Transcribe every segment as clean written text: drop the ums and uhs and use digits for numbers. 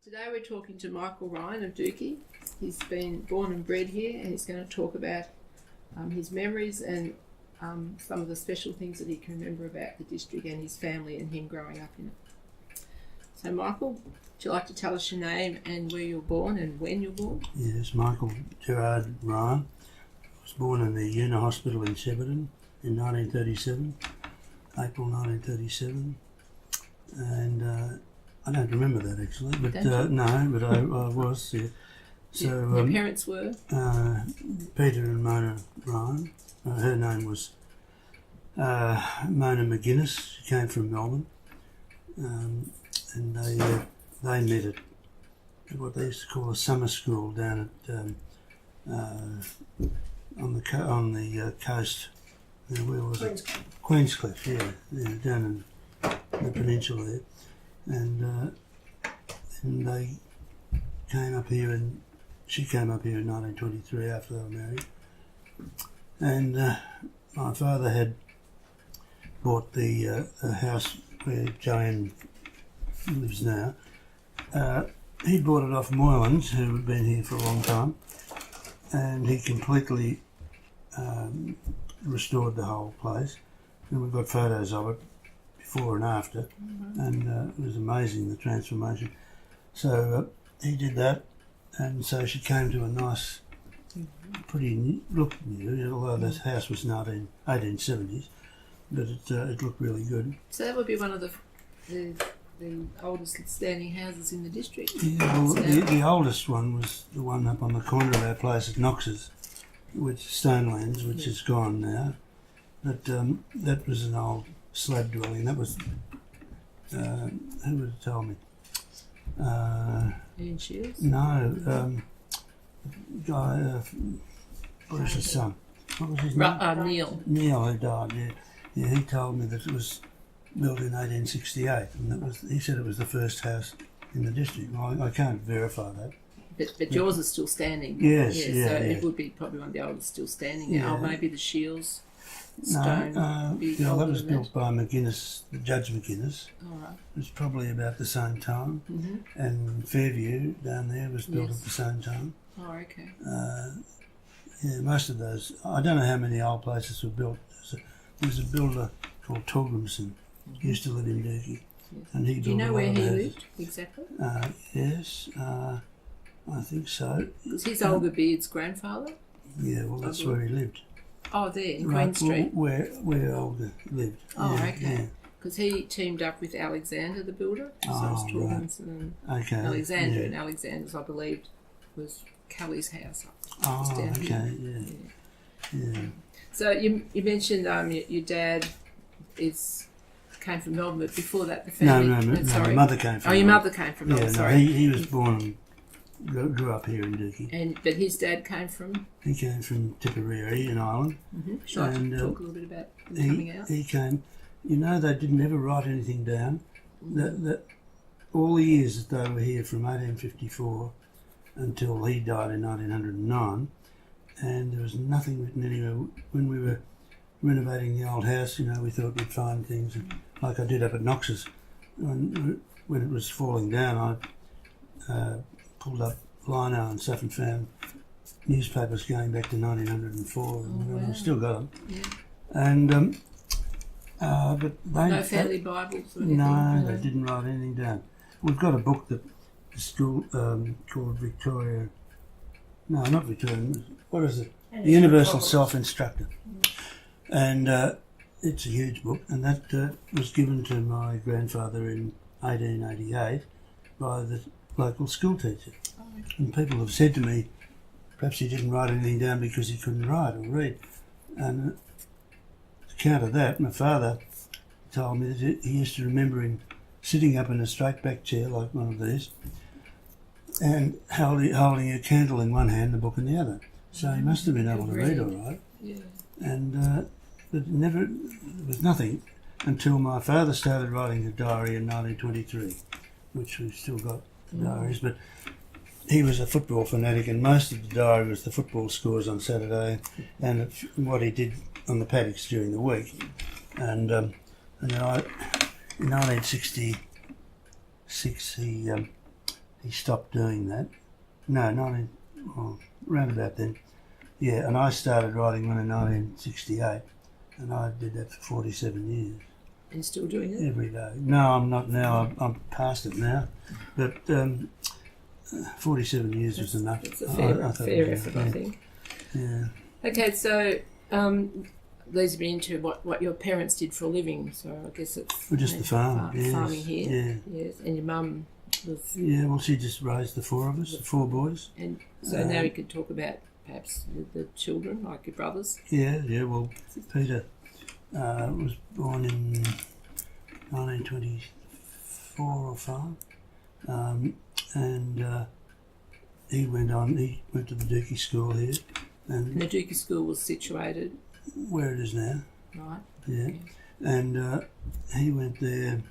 Today we're talking to Michael Ryan of Dookie. He's been born and bred here, and he's going to talk about his memories and some of the special things that he can remember about the district and his family and him growing up in it. So Michael, would you like to tell us your name and where you were born and when you were born? Yes, Michael Gerard Ryan. I was born in the Una Hospital in Shepparton in 1937, April 1937, and I don't remember that actually, but no, but I was. Yeah. So your parents were? Peter and Mona Ryan. Her name was Mona McGuinness. She came from Melbourne, and they met at what they used to call a summer school down at on the coast. Where was it? Queenscliff, yeah, down in the peninsula there. And they came up here, and she came up here in 1923 after they were married. And my father had bought the house where Joanne lives now. He bought it off Moylan's, who had been here for a long time, and he completely restored the whole place. And we've got photos of it before and after, and it was amazing, the transformation. So he did that, and so she came to a nice, pretty look new, although this house was 1870s, but it looked really good. So that would be one of the oldest standing houses in the district? Yeah, well, the oldest one was the one up on the corner of our place at Knox's, which Stonelands, which is gone now. But that was an old slab dwelling. That was who would have told me? Ian Shields? No, guy. What was his son? What was his name? Neil. Neil, who died. Yeah. He told me that it was built in 1868, and he said it was the first house in the district. Well, I can't verify that. But yours is still standing. Yes, so it would be probably one of the oldest still standing. Yeah. Oh, maybe the Shields. Stone. That was built by McGuinness, Judge McGuinness. All right. It was probably about the same time. Mm-hmm. And Fairview down there was built at the same time. Oh, okay. Most of those. I don't know how many old places were built. There was a builder called Torgrimson, used to live in Dookie. Yes. And he Do you know where he lived exactly? Yes, I think so. Was his older Beard's grandfather? Yeah, well, that's where he lived. Oh, there, in Queen Street? Where Olga lived. Oh, okay. Because he teamed up with Alexander, the builder. So it was Torgrimson and Alexander, and Alexander's, I believe, was Kelly's house. Oh, okay, yeah. So you mentioned your dad came from Melbourne, but before that the family... No, my mother came from Melbourne. Oh, your mother came from Melbourne, sorry. He was born and grew up here in Dookie. But his dad came from? He came from Tipperary in Ireland. Mm-hmm. Should I talk a little bit about him coming out? He came... they didn't ever write anything down. That all the years that they were here from 1854 until he died in 1909, and there was nothing written anywhere. When we were renovating the old house, we thought we'd find things, like I did up at Knox's. When it was falling down, I pulled up lino and stuff and found newspapers going back to 1904, and I've still got them. Yeah. And but no family Bibles or anything? No, they didn't write anything down. We've got a book that the school called Victoria. No, not Victoria. What is it? The Universal Self-Instructor. And it's a huge book, and that was given to my grandfather in 1888 by the local school teacher. Oh, okay. And people have said to me, perhaps he didn't write anything down because he couldn't write or read. And to counter that, my father told me that he used to remember him sitting up in a straight back chair like one of these and holding a candle in one hand and a book in the other. So he must have been able to read all right. Yeah. And but there was nothing until my father started writing a diary in 1923, which we've still got diaries, but he was a football fanatic, and most of the diary was the football scores on Saturday and what he did on the paddocks during the week. And then in 1966 he he stopped doing that. No, round about then. Yeah, and I started writing one in 1968, and I did that for 47 years. And still doing it? Every day. No, I'm not now. I'm past it now. But 47 years was enough. It's a fair effort, I think. Yeah. Okay, so leads me into what your parents did for a living. So I guess it's Just the farm. Yes. Farming here. Yeah. Yes, and your mum was. Yeah. Well, she just raised the four of us, the four boys. And so now we could talk about perhaps the children, like your brothers. Yeah. Yeah. Well, Peter was born in 1924 or 5, and he went to the Dookie School here, And the Dookie School was situated where it is now. right. Yeah, and he went there,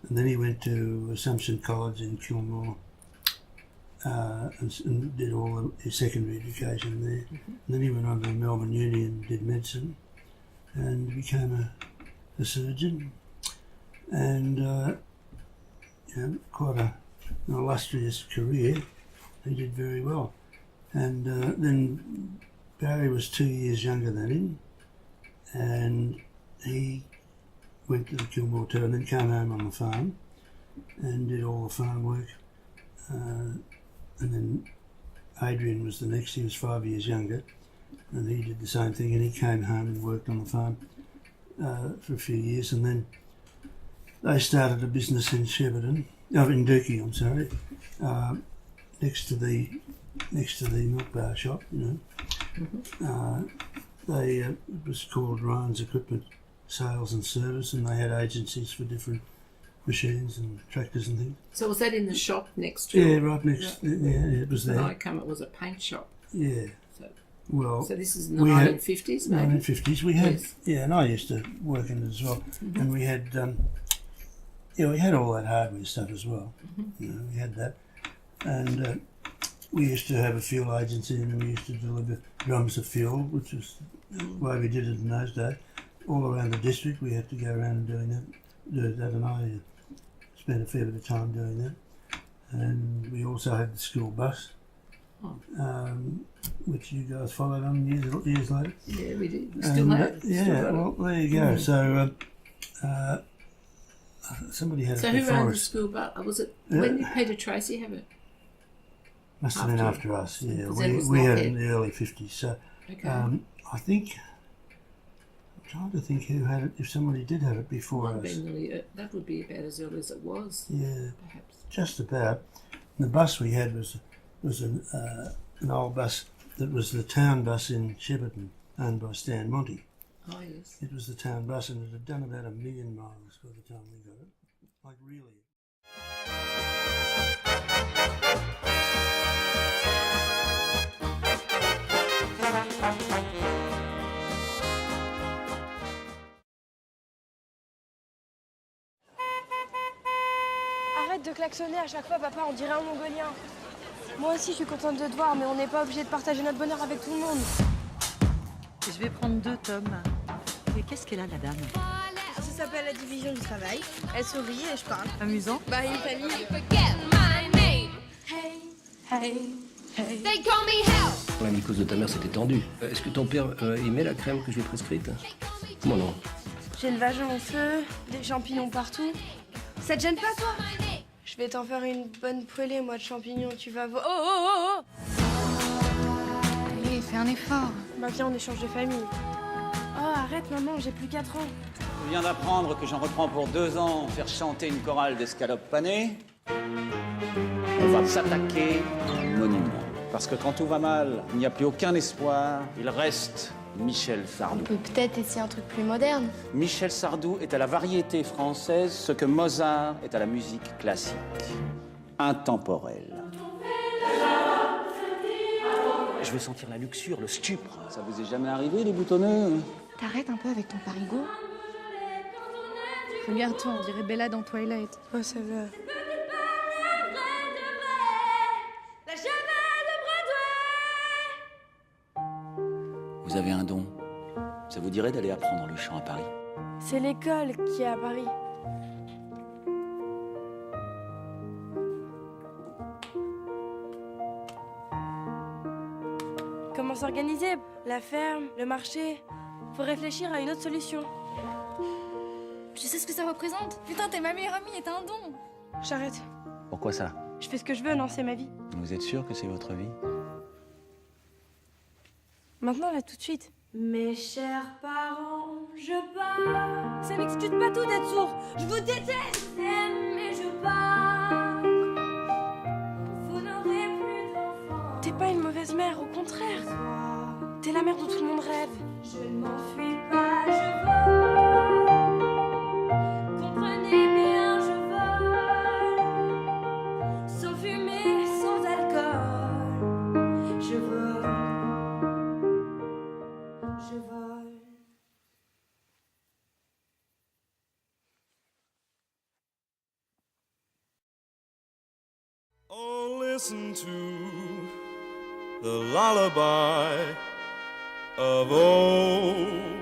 and then he went to Assumption College in Kilmore, and did all his secondary education there. Mm-hmm. And then he went on to Melbourne Uni and did medicine, and became a surgeon, and quite an illustrious career. He did very well, and then Barry was 2 years younger than him, and he went to the Kilmore too, and then came home on the farm and did all the farm work. And then Adrian was the next. He was 5 years younger, and he did the same thing. And he came home and worked on the farm for a few years, and then they started a business in Shepparton, in Dookie. I'm sorry, next to the milk bar shop. You know, it was called Ryan's Equipment Sales and Service, and they had agencies for different machines and tractors and things. So was that in the shop next to? Yeah, right next. Yeah, it was there. When I come, it was a paint shop. Yeah. So this is in the 1950s, maybe? 1950s. We had, Yes. yeah, and I used to work in it as well. And we had, we had all that hardware stuff as well. You know, we had that. And we used to have a fuel agency, and we used to deliver drums of fuel, which was the way we did it in those days. All around the district, we had to go around and do that, and I spent a fair bit of time doing that. And we also had the school bus, which you guys followed on years later. Yeah, we did. We still have. Well, there you go. So somebody had it So who before ran the us. school bus? Was it when did Peter Tracy have it? Must have been after us. Yeah, Because then it was we had Lockheed. it in the early 50s. So Okay. I think. I'm trying to think who had it. If somebody did have it before Might have us. been really, that would be about as early as it was, Yeah. perhaps. Just about. The bus we had was an old bus that was the town bus in Shepparton, owned by Stan Monty. Oh, yes. It was the town bus, and it had done about 1 million miles by the time we got it. Like really. Arrête de klaxonner à chaque fois, papa, on dirait un Mongolien. Moi aussi, je suis contente de te voir, mais on n'est pas obligé de partager notre bonheur avec tout le monde. Je vais prendre 2 tomes. Mais qu'est-ce qu'elle a, la dame? Ça s'appelle la division du travail. Elle sourit et je parle. Amusant. Bah, une famille. La mycose de ta mère s'est étendue. Est-ce que ton père aimait la crème que je lui ai prescrite? Moi non. J'ai le vagin en feu, des champignons partout. Ça te gêne pas, toi? Je vais t'en faire une bonne poêlée, moi, de champignons, tu vas voir. Oh! Allez, fais un effort. Bah, viens, on échange de famille. Oh, arrête, maman, j'ai plus 4 ans. Je viens d'apprendre que j'en reprends pour 2 ans faire chanter une chorale d'escalopes panées. On va s'attaquer au monument. Parce que quand tout va mal, il n'y a plus aucun espoir. Il reste Michel Sardou. On peut peut-être essayer un truc plus moderne. Michel Sardou est à la variété française ce que Mozart est à la musique classique. Intemporel. Je veux sentir la luxure, le stupre. Ça vous est jamais arrivé, les boutonneux? T'arrêtes un peu avec ton parigot. Regarde-toi, on dirait Bella dans Twilight. Oh, ça va. Vous avez un don. Ça vous dirait d'aller apprendre le chant à Paris? C'est l'école qui est à Paris. comment s'organiser. La ferme, le marché. Faut réfléchir à une autre solution. Tu sais ce que ça représente? Putain, t'es ma meilleure amie et t'as un don. J'arrête. Pourquoi ça? Je fais ce que je veux, non, c'est ma vie. Vous êtes sûr que c'est votre vie? Maintenant, là, tout de suite. Mes chers parents, je pars. Ça n'excuse pas tout d'être sourd. Je vous déteste. Mais je pars. Vous n'aurez plus d'enfants. T'es pas une mauvaise mère, au contraire. T'es la mère dont tout le monde rêve. Je ne m'enfuis pas, je vole. Comprenez bien, je vole. Sans fumée, sans alcool. Je vole. Je vole. Oh, listen to the lullaby of old.